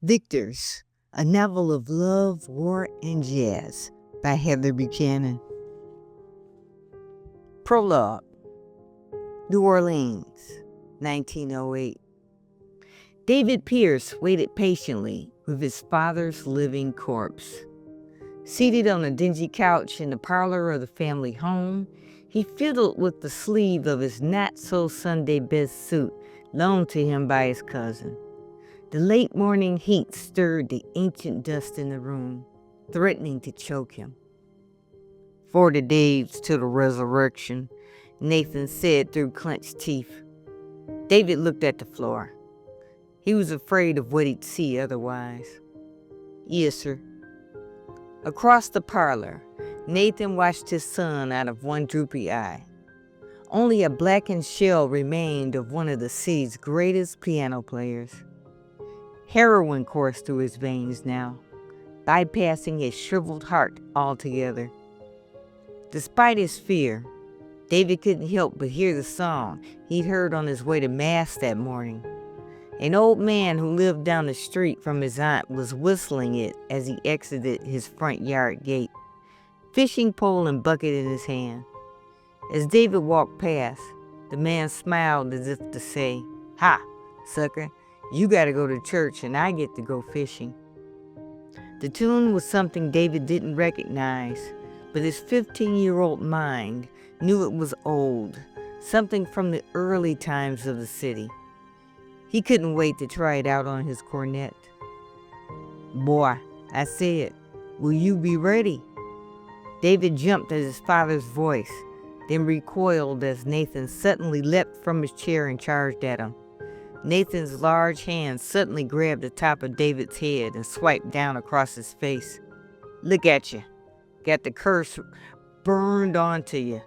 Victors, a novel of love, war, and jazz by Heather Buchanan. Prologue, New Orleans, 1908. David Pierce waited patiently with his father's living corpse. Seated on a dingy couch in the parlor of the family home, he fiddled with the sleeve of his not-so-Sunday best suit loaned to him by his cousin. The late morning heat stirred the ancient dust in the room, threatening to choke him. 40 days to the resurrection, Nathan said through clenched teeth. David looked at the floor. He was afraid of what he'd see otherwise. Yes, sir. Across the parlor, Nathan watched his son out of one droopy eye. Only a blackened shell remained of one of the city's greatest piano players. Heroin coursed through his veins now, bypassing his shriveled heart altogether. Despite his fear, David couldn't help but hear the song he'd heard on his way to Mass that morning. An old man who lived down the street from his aunt was whistling it as he exited his front yard gate, fishing pole and bucket in his hand. As David walked past, the man smiled as if to say, "Ha, sucker, you gotta go to church and I get to go fishing." The tune was something David didn't recognize, but his 15-year-old mind knew it was old, something from the early times of the city. He couldn't wait to try it out on his cornet. "Boy," I said, "will you be ready?" David jumped at his father's voice, then recoiled as Nathan suddenly leapt from his chair and charged at him. Nathan's large hand suddenly grabbed the top of David's head and swiped down across his face. "Look at you. Got the curse burned onto you."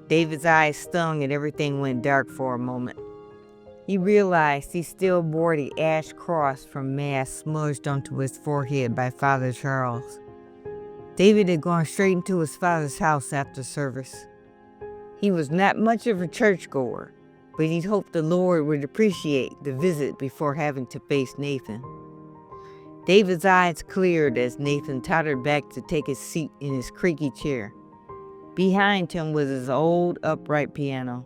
David's eyes stung and everything went dark for a moment. He realized he still bore the ash cross from Mass smudged onto his forehead by Father Charles. David had gone straight into his father's house after service. He was not much of a churchgoer, but he'd hoped the Lord would appreciate the visit before having to face Nathan. David's eyes cleared as Nathan tottered back to take his seat in his creaky chair. Behind him was his old upright piano.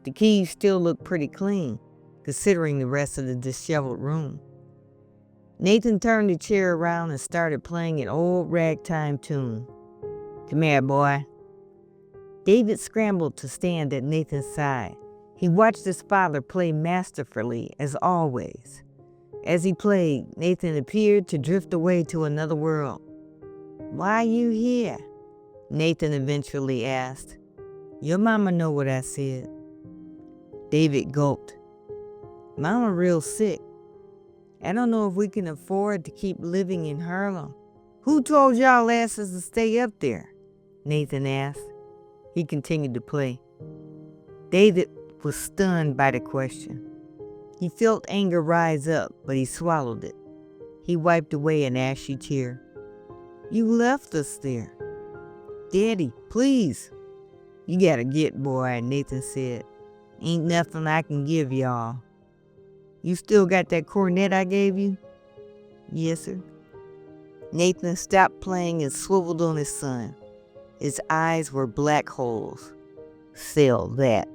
The keys still looked pretty clean, considering the rest of the disheveled room. Nathan turned the chair around and started playing an old ragtime tune. "Come here, boy." David scrambled to stand at Nathan's side. He watched his father play masterfully, as always. As he played, Nathan appeared to drift away to another world. "Why you here?" Nathan eventually asked. "Your mama know what I said." David gulped. "Mama real sick. I don't know if we can afford to keep living in Harlem." "Who told y'all asses to stay up there?" Nathan asked. He continued to play. David was stunned by the question. He felt anger rise up, but he swallowed it. He wiped away an ashy tear. "You left us there." "Daddy, please." "You gotta get, boy," Nathan said. "Ain't nothing I can give y'all." "You still got that cornet I gave you?" "Yes, sir." Nathan stopped playing and swiveled on his son. His eyes were black holes. "Sell that."